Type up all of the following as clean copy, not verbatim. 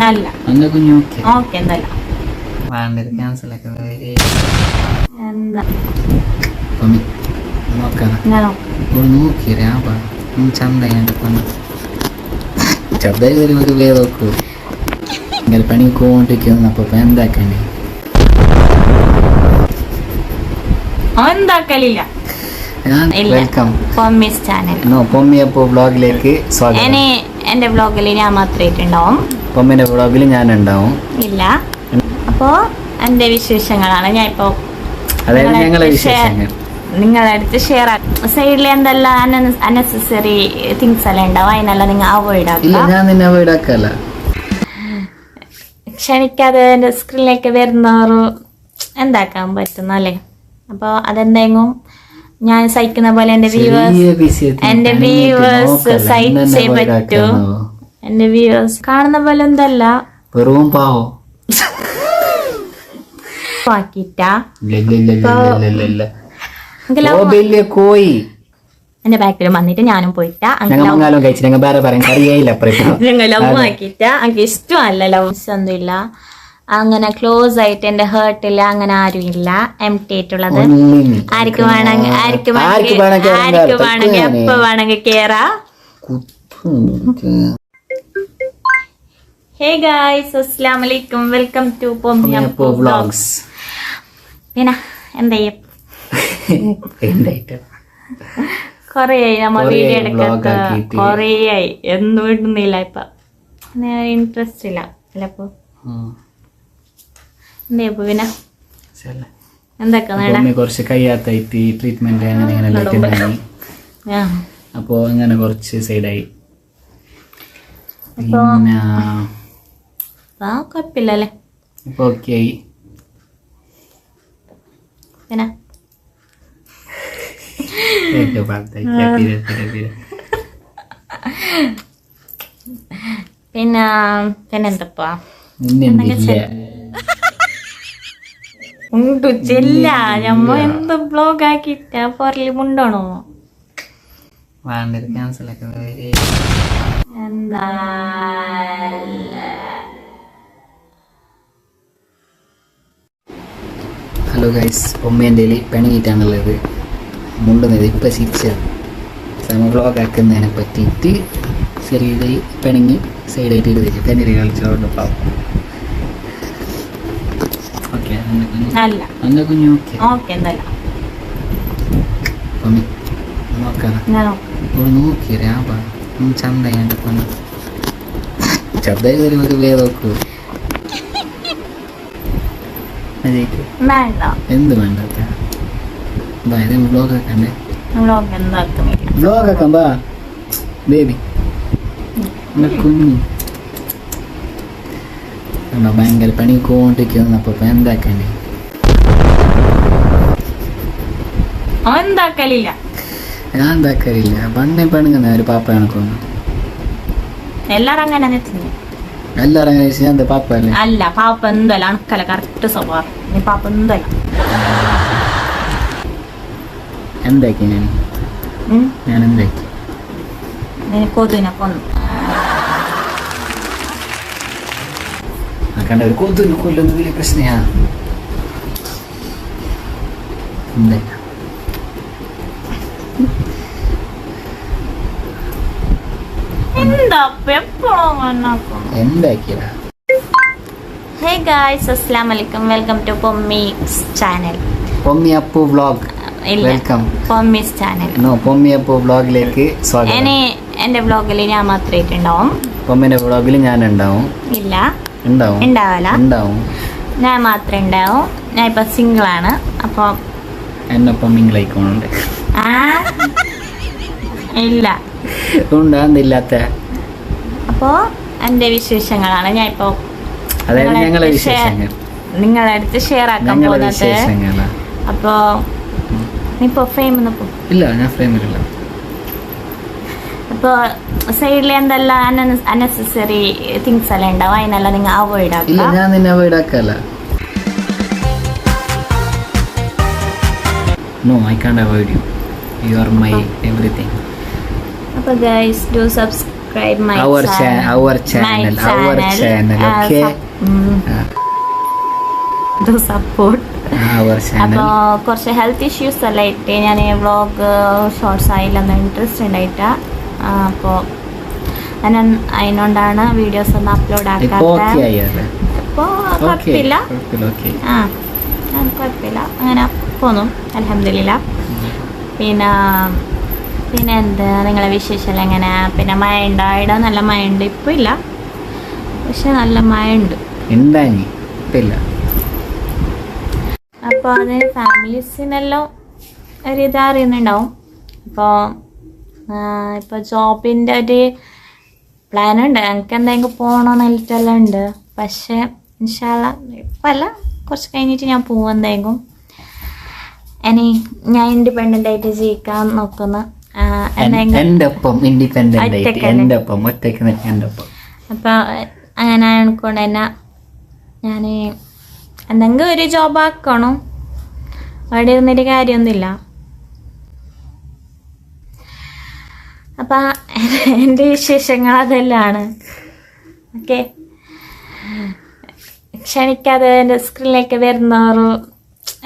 അല്ല അന്ന കുഞ്ഞു okay okay എന്തല്ല വേണ്ടത് ക്യാൻസൽ ഒക്കെ എന്താ നോക്കാം ഞാനോ നോക്കിയേ ചന്ത ശബ്ദ ഒരു വേ നോക്കൂ ഇങ്ങനെ പണിക്കൊണ്ടിരിക്കുന്നു അപ്പൊ എന്താക്കണ്ടേ എന്താക്കലില്ല വെൽക്കം പൊമ്മീസ് ചാനൽ പൊമ്മി അപ്പോ വ്ളോഗിലേക്ക് സ്വാഗതം. എന്റെ വ്ളോഗിൽ ഞാൻ മാത്രമായിട്ടുണ്ടാവും, പൊമ്മിന്റെ വ്ളോഗിൽ ഞാൻ ഉണ്ടാവും. ഇല്ല അപ്പോ എന്റെ വിശേഷങ്ങളാണ് ഞാൻ ഇപ്പോ അതായത് ഞങ്ങളെ വിശേഷങ്ങൾ നിങ്ങളുടെ അടുത്ത് ഷെയർ ആക്കും. സൈഡിൽ എന്തെല്ലാം അൺനെസസറി തിങ്സ് എല്ലാം ഉണ്ടാവും, അതിനെല്ലാം നിങ്ങൾ അവോയ്ഡ് ഇല്ല. ആക്കുക. ഞാൻ നിന്നെ അവോയ്ഡ് ആക്കല്ല. ക്ഷണിക്കാതെ എന്റെ സ്ക്രീനിലേക്ക് വരുന്നവർ എന്താക്കാൻ പറ്റുന്നു അല്ലേ? അപ്പോൾ അതെന്തെങ്കിലും ഞാൻ സഹിക്കുന്ന പോലെ എന്റെ വ്യൂവേഴ്സ് സഹിച്ചേ പറ്റൂ. എന്റെ വ്യൂവേഴ്സ് കാണുന്ന പോലെ എന്തല്ല വെറും പാവോ ആക്കിട്ടാ കോയി എന്റെ ബാക്കിൽ വന്നിട്ട് ഞാനും പോയിട്ടാ ലവ് ആക്കിട്ടാ എനിക്ക് ഇഷ്ടമല്ല ലവ്സ് ഒന്നുമില്ല അങ്ങനെ ക്ലോസ് ആയിട്ട് എന്റെ ഹേർട്ടില്ല അങ്ങനെ ആരും ഇല്ല. എം ടി ആയിട്ടുള്ളത് ആർക്ക് വേണമെങ്കിൽ എപ്പോ വേണമെങ്കിൽ കേറാ. ഹേ ഗായ്സ്, അസ്സലാമു അലൈക്കും, വെൽക്കം ടു പൊമ്മി അപ്പു വ്ളോഗ്സ്. പിന്നെ എന്താ കൊറേയായി നമ്മ വീഡിയോ എടുക്കാത്ത, കൊറേയായി ഒന്നും ഇടുന്നില്ല ഇപ്പൊ, ഇൻട്രസ്റ്റ് ഇല്ല അല്ല. അപ്പൊ എന്താ പിന്നെ എന്തൊക്കെ കുറച്ച് കയ്യാത്തായിട്ട് ട്രീറ്റ്മെന്റ് അങ്ങനെ അപ്പൊ അങ്ങനെ കുറച്ച് സൈഡായി. പിന്നെ കുഴപ്പമില്ലല്ലേ, ഇപ്പൊ ഓക്കെ ആയി. പിന്നെ പിന്നെ പിന്നെന്തപ്പാ ഉണ്ട് ചെല്ല ഞമ്മ എന്ത് ബ്ലോഗ് ആക്കിട്ട പൊറലി മുണ്ടോണോ ക്യാൻസൽ ഒക്കെ എന്താ. Hello guys, പൊമ്മേൻ്റെ പിണങ്ങിയിട്ടാണുള്ളത്. മുണ്ടുന്നത് ഇപ്പം ചിരിച്ചത് സമ വ്ളോഗ് ആക്കുന്നതിനെ പറ്റിയിട്ട് ചെറിയ പിണങ്ങി സൈഡായിട്ട് ഇടുന്നില്ല കഞ്ഞിരി കളിച്ചോണ്ട് പാവം. ഓക്കെ അല്ല അന്ന കുഞ്ഞു ഓക്കെ ഓക്കെ എന്തല്ല പൊമ്മി നോക്കാം ഞാനോ നോക്കിയേ ചന്ത ശബ്ദ ഒരു വേ നോക്കൂ വേണ്ട എന്ത് വേണ്ടാത്ത വ്ളോഗ് ആക്കണ്ടേ? വ്ളോഗ് എന്താക്കുന്നില്ല, വ്ളോഗ് ആക്കാം ബാ ബേബി കുഞ്ഞു ഭയങ്കര പണിക്കൊണ്ടിരിക്കുന്നു അപ്പൊ എന്താക്കണ്ടേ? എന്താക്കലില്ല. ഞാൻ എന്താക്കലില്ല. പണ്ടേ പെണുങ്ങുന്ന ഒരു പാപ്പ കണക്കൊന്നു എല്ലാരും അങ്ങനെ തിന്നു. എല്ലാരും അങ്ങനെ ഞാൻ പാപ്പ അല്ലേ? അല്ല പാപ്പ എന്തല്ല അണക്കല കറക്റ്റ് സ്വഭാവം. നീ പാപ്പ എന്തല്ല എന്താക്കി ഞാൻ എന്താക്കി കൊതുവിനെ കൊന്നു. കണ്ട ഒരു കൊതുവിനെ കൊല്ലുന്ന വലിയ പ്രശ്നയാ. എന്താ എന്താക്കിയതാ? ഹേ ഗായ്സ്, അസ്സലാമു അലൈക്കും, welcome to Pommi's channel. Pommi Appu vlog, welcome. Pommi's channel Pommi Appu വ്ളോഗിലേക്ക് സ്വാഗതം. എന്റെ വ്ളോഗിൽ ഞാൻ മാത്രമായിട്ടുണ്ടാവും, പൊമ്മിന്റെ വ്ളോഗിൽ ഞാൻ ഉണ്ടാവും. ഇല്ല ഉണ്ടാവും ഞാൻ മാത്രമേ ഉണ്ടാവും. ഞാൻ ഇപ്പൊ സിംഗിളാണ്. അപ്പൊ എന്നൊപ്പം മിങ്കിളായിക്കോണുണ്ട്. ഇല്ല ഉണ്ടാകുന്നില്ലാത്ത. അപ്പോ എന്റെ വിശേഷങ്ങളാണ് ഞാൻ ഇപ്പൊ അതായത് ഞങ്ങളെ വിശേഷങ്ങൾ നിങ്ങളുടെ അടുത്ത് ഷെയർ ആക്കാൻ പോകുന്നത്. അപ്പോ ഇപ്പൊ ഫ്രെയിം ഇല്ല, ഞാൻ ഫ്രെയിമിലില്ല. അപ്പൊ സൈഡിൽ എന്തെല്ലാം അൺനെസസറി തിങ്സ് എല്ലാം ഉണ്ടാവും, അതിനെല്ലാം നിങ്ങൾ അവോയ്ഡ് ആക്കുക. ഇല്ല, ഞാൻ നിന്നെ avoid ആക്കല്ല. No, I can't avoid you. You are my everything. അപ്പോൾ guys, do subscribe my our channel. channel, okay? To support. Our channel. അപ്പോൾ കുറച്ച് ഹെൽത്ത് ഇഷ്യൂസ് എല്ലാം ഇട്ട് ഞാൻ വ്ളോഗ് ഷോർട്സ് ആയില്ലെന്ന് ഇൻട്രസ്റ്റ് ഉണ്ടായിട്ടാ. അപ്പോൾ അതിനോണ്ടാണ് വീഡിയോസ് ഒന്നും അപ്ലോഡ് ആക്കാത്തത്. ഇപ്പോൾ കുഴപ്പമില്ല, കുഴപ്പമില്ല, അങ്ങനെ പോന്നു അൽഹംദുലില്ലാ. പിന്നെ എന്ത് നിങ്ങളെ വിശേഷം എങ്ങനെ? പിന്നെ മഴ ഉണ്ടായിട? നല്ല മഴ ഉണ്ട്, ഇപ്പം ഇല്ല, പക്ഷെ നല്ല മഴ ഉണ്ട്. അപ്പോൾ അതിന് ഫാമിലീസിനെല്ലാം ഒരു ഇതറിയുന്നുണ്ടാവും. ഇപ്പോൾ ജോബിൻ്റെ ഒരു പ്ലാനുണ്ട്, എനിക്ക് എന്തെങ്കിലും പോകണമെന്നിട്ടെല്ലാം ഉണ്ട്. പക്ഷേ ഇൻഷാ അല്ലാഹ് ഇപ്പം അല്ല, കുറച്ച് കഴിഞ്ഞിട്ട് ഞാൻ പോകും എന്തെങ്കിലും. ഇനി ഞാൻ ഇൻഡിപെൻഡൻ്റ് ആയിട്ട് ജീവിക്കാൻ നോക്കുന്നു. അപ്പോൾ അങ്ങനെ ആയിക്കൊണ്ട് തന്നെ ഞാൻ എന്തെങ്കിലും ഒരു ജോബ് ആക്കണം. അവിടെ ഇരുന്നിട്ട് കാര്യമൊന്നുമില്ല. അപ്പം എൻ്റെ വിശേഷങ്ങൾ അതെല്ലാമാണ്. ഓക്കെ, ക്ഷണിക്കാതെ എൻ്റെ സ്ക്രീനിലേക്ക് വരുന്നവർ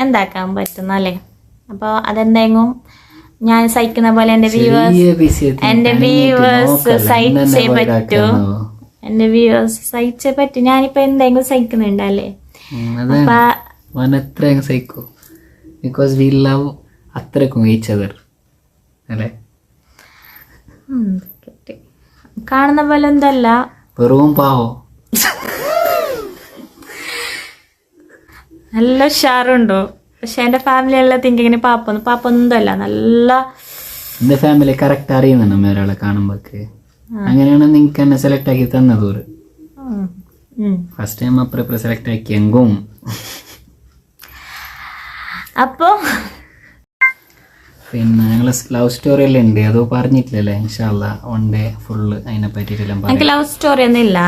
എന്താക്കാൻ പറ്റുന്നല്ലേ? അപ്പോൾ അതെന്തെങ്കിലും ഞാൻ സഹിക്കുന്ന പോലെ എൻ്റെ വ്യൂവേഴ്സ് സഹിച്ചേ പറ്റൂ. എൻ്റെ വ്യൂവേഴ്സ് സഹിച്ചേ പറ്റൂ. ഞാനിപ്പോൾ എന്തെങ്കിലും സഹിക്കുന്നുണ്ടല്ലേ? കാണുന്ന പോലെ എന്തല്ല, നല്ല ഉഷാറുണ്ടോ? പക്ഷെ എന്റെ ഫാമിലി എല്ലാം തിങ്കിങ്ങനെ പാപ്പൊന്നുമല്ല, നല്ല എന്റെ ഫാമിലി കറക്റ്റ് അറിയുന്നുണ്ട് ഒരാളെ കാണുമ്പോക്ക്. അങ്ങനെയാണ് നിങ്ങക്ക് എന്നെ സെലക്ട് ആക്കി തന്നത്. ഫസ്റ്റ് ടൈം അപ്പുറം സെലക്ട് ആക്കിയെങ്കും. അപ്പോ പിന്നെ ഞങ്ങള് ലവ് സ്റ്റോറി എല്ലാം ഉണ്ട്, അതോ പറഞ്ഞിട്ടില്ലല്ലേ? ഇൻഷാ അല്ലാഹ് വൺ ഡേ ഫുള്ള് അതിനെ പറ്റിട്ടെല്ലാം. എനിക്ക് ലവ് സ്റ്റോറി ഒന്നും ഇല്ല.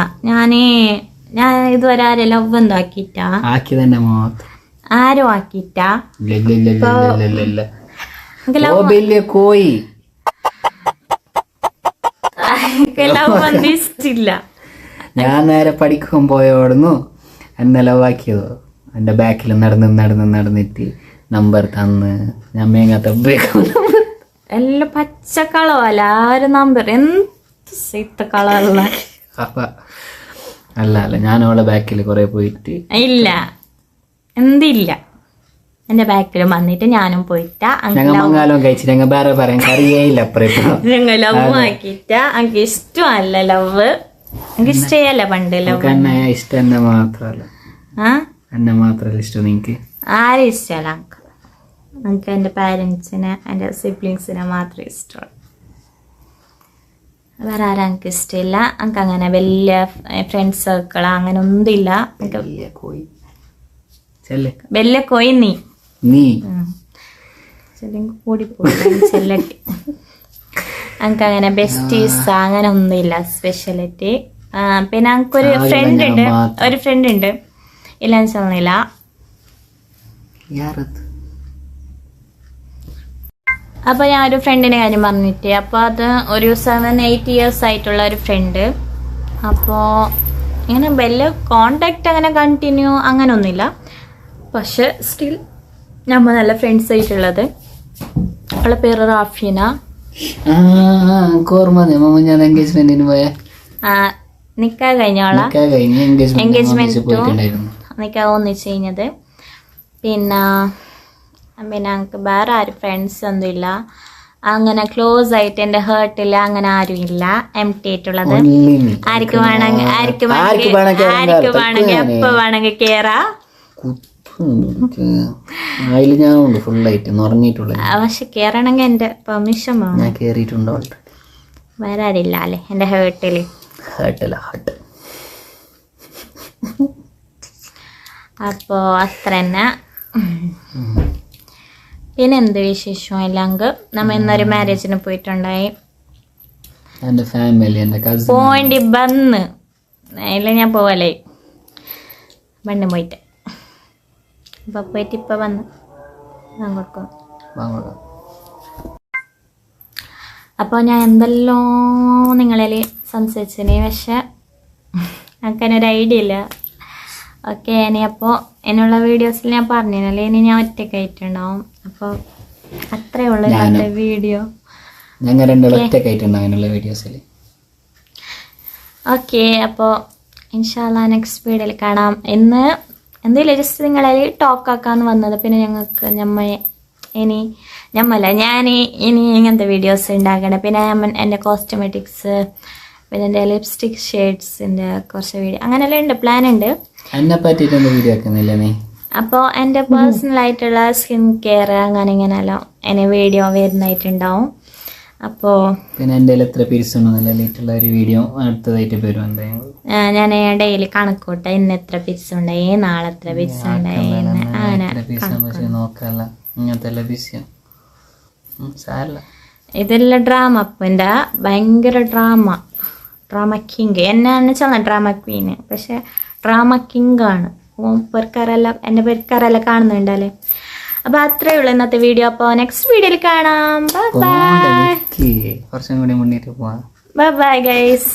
ഞാൻ ഇതുവരെ ആരും ലവ് ഒന്നും ആക്കിയിട്ടാ. ആക്കി തന്നെ മാത്രം ആരും ആക്കിയിട്ടാ. കോയി ലവ് ഒന്നും ഇഷ്ടില്ല. ഞാൻ നേരെ പഠിക്കാൻ പോയോടുന്നു എന്നെ ലവ് ആക്കിയതോ. എന്റെ ബാക്കിൽ നടന്നിട്ട് നമ്പർ തന്ന് ഞാൻ മേങ്ങാത്ത എല്ലാം പച്ച കളവല്ല ആര് നമ്പർ, എന്ത് കളറല്ല. അല്ല ഞാൻ അവളെ ബാക്കിൽ കുറെ പോയിട്ട് ഇല്ല, എന്തില്ല, എന്റെ ബാക്കിലും വന്നിട്ട് ഞാനും പോയിട്ടാ. മംഗാലം കഴിച്ചിട്ട് ഞങ്ങൾ വേറെ പറയാൻ അറിയേയില്ല. ഞങ്ങൾ ലവ് ആക്കിട്ടാ. എനിക്ക് ഇഷ്ടമല്ല ലവ്, എനിക്ക് ഇഷ്ടയല്ല പണ്ട് ലവ്. ഇഷ്ടം എന്നെ മാത്രല്ല, എന്നെ മാത്രല്ല ഇഷ്ടം. നിങ്ങക്ക് ആരും ഇഷ്ടമല്ല. എനിക്ക് എൻ്റെ പാരൻസിനെ എൻ്റെ സിബ്ലിങ്സിനെ മാത്രമേ ഇഷ്ടമുള്ളൂ. വേറെ ആരും എനിക്ക് ഇഷ്ടമില്ല. എനിക്ക് അങ്ങനെ വലിയ ഫ്രണ്ട്സ് സർക്കിൾ അങ്ങനെ ഒന്നുമില്ല. വലിയ കോയി നീ കൂടിപ്പോയി ചെല്ലട്ടി. എനിക്ക് അങ്ങനെ ബെസ്റ്റീസ് അങ്ങനെ ഒന്നുമില്ല സ്പെഷ്യലിറ്റി. പിന്നെ എനിക്കൊരു ഫ്രണ്ട് ഉണ്ട് ഇല്ലാന്ന് തോന്നില്ല. അപ്പോൾ ഞാൻ ഒരു ഫ്രണ്ടിൻ്റെ കാര്യം പറഞ്ഞിട്ട്, അപ്പോൾ അത് ഒരു 7-8 years ആയിട്ടുള്ള ഒരു ഫ്രണ്ട്. അപ്പോൾ ഇങ്ങനെ വലിയ കോണ്ടാക്ട് അങ്ങനെ കണ്ടിന്യൂ അങ്ങനെ ഒന്നുമില്ല. പക്ഷെ സ്റ്റിൽ നമ്മൾ നല്ല ഫ്രണ്ട്സ് ആയിട്ടുള്ളത്. അവളുടെ പേര് റാഫീന. എൻഗേജ്മെന്റിന് പോയ നിക്കാഹ് കഴിഞ്ഞോളാ. എൻഗേജ്മെന്റ് നിക്കാഹ് ഒന്നിച്ച് കഴിഞ്ഞത്. പിന്നെ ഞങ്ങൾക്ക് വേറെ ആരും ഫ്രണ്ട്സ് ഒന്നും ഇല്ല. അങ്ങനെ ക്ലോസ് ആയിട്ട് എൻ്റെ ഹേർട്ടിൽ അങ്ങനെ ആരും ഇല്ല. എംപ്റ്റി ആയിട്ടുള്ളത്. ആർക്ക് വേണമെങ്കിൽ എപ്പോ വേണമെങ്കിൽ കേറാ. പക്ഷെ കേറണമെങ്കിൽ എൻ്റെ പെർമിഷൻ വേണം. വേറെ ആരില്ല അല്ലേ എൻ്റെ ഹേർട്ടില്. അപ്പോ അത്ര തന്നെ. പിന്നെ എന്ത് വിശേഷം ഇല്ലെങ്കിൽ നമ്മ ഇന്നൊരു മാരേജിന് പോയിട്ടുണ്ടായി. പോയിന്റ് ബന്ന് ഇല്ല, ഞാൻ പോവല്ലേ ബണ്ണ് പോയിട്ട്. അപ്പൊ പോയിട്ട് ഇപ്പൊ വന്ന് കൊടുക്കും. അപ്പോൾ ഞാൻ എന്തെല്ലോ നിങ്ങളിൽ സംസാരിച്ചിന്, പക്ഷെ എനിക്കതിനൊരു ഐഡിയ ഇല്ല. ഓക്കെ, ഇനി അപ്പോൾ എന്നുള്ള വീഡിയോസിൽ ഞാൻ പറഞ്ഞില്ലേ, ഇനി ഞാൻ ഒറ്റയ്ക്കായിട്ടുണ്ടാവും. അപ്പോൾ അത്രയേ ഉള്ളൂ ഇന്നത്തെ വീഡിയോ. ഞങ്ങൾ രണ്ടും ഒറ്റയ്ക്കായിട്ടുണ്ടാവും അതിനുള്ള വീഡിയോസിൽ. ഓക്കെ, അപ്പോൾ ഇൻഷാല്ലാ നെക്സ്റ്റ് വീഡിയോയിൽ കാണാം. ഇന്ന് എന്തെങ്കിലും ജസ്റ്റ് നിങ്ങളിൽ ടോക്കാക്കാന്ന് വന്നത്. പിന്നെ ഞങ്ങൾക്ക് ഞാൻ ഇനി ഇങ്ങനത്തെ വീഡിയോസ് ഉണ്ടാക്കണം. പിന്നെ എൻ്റെ കോസ്റ്റമെറ്റിക്സ്, പിന്നെ എൻ്റെ ലിപ്സ്റ്റിക് ഷെയ്ഡ്സിൻ്റെ കുറച്ച് വീഡിയോ അങ്ങനെയെല്ലാം ഉണ്ട്, പ്ലാൻ ഉണ്ട്. എന്നെ പറ്റിയിട്ടൊന്നും വീഡിയോ ആക്കുന്നില്ല നീ? അപ്പോൾ എൻ്റെ പേഴ്സണലായിട്ടുള്ള സ്കിൻ കെയർ അങ്ങനെ ഇങ്ങനെയെല്ലാം എന്നെ വീഡിയോ വരുന്നതായിട്ടുണ്ടാവും. അപ്പോൾ പിന്നെ എൻ്റെ എത്ര പിരിച്ചുള്ള ഒരു വീഡിയോ അടുത്തതായിട്ട് വരും. എന്തായാലും ഞാൻ ഡെയിലി കണക്കൂട്ടെ, ഇന്ന് എത്ര പിരിച്ചുണ്ടായി, നാളെ എത്ര പിരിച്ചുണ്ടായി, അങ്ങനെ നോക്കല്ല. ഇങ്ങനത്തെ എല്ലാം ബിസിയോ സാരല്ല. ഇതെല്ലാം ഡ്രാമ. അപ്പൻ്റെ ഭയങ്കര ഡ്രാമ കിങ് എന്നാന്ന് വെച്ചാൽ ഡ്രാമ ക്വീന്, പക്ഷെ ഡ്രാമ കിങ് ആണ്. എൻ്റെ പെരക്കാരെല്ലാം കാണുന്നുണ്ടല്ലേ. അപ്പോൾ അത്രയേ ഉള്ളൂ ഇന്നത്തെ വീഡിയോ. അപ്പോൾ നെക്സ്റ്റ് വീഡിയോയിൽ കാണാം. ബൈ കുറച്ചും കൂടി മുന്നിട്ട് പോവാം. Bye guys.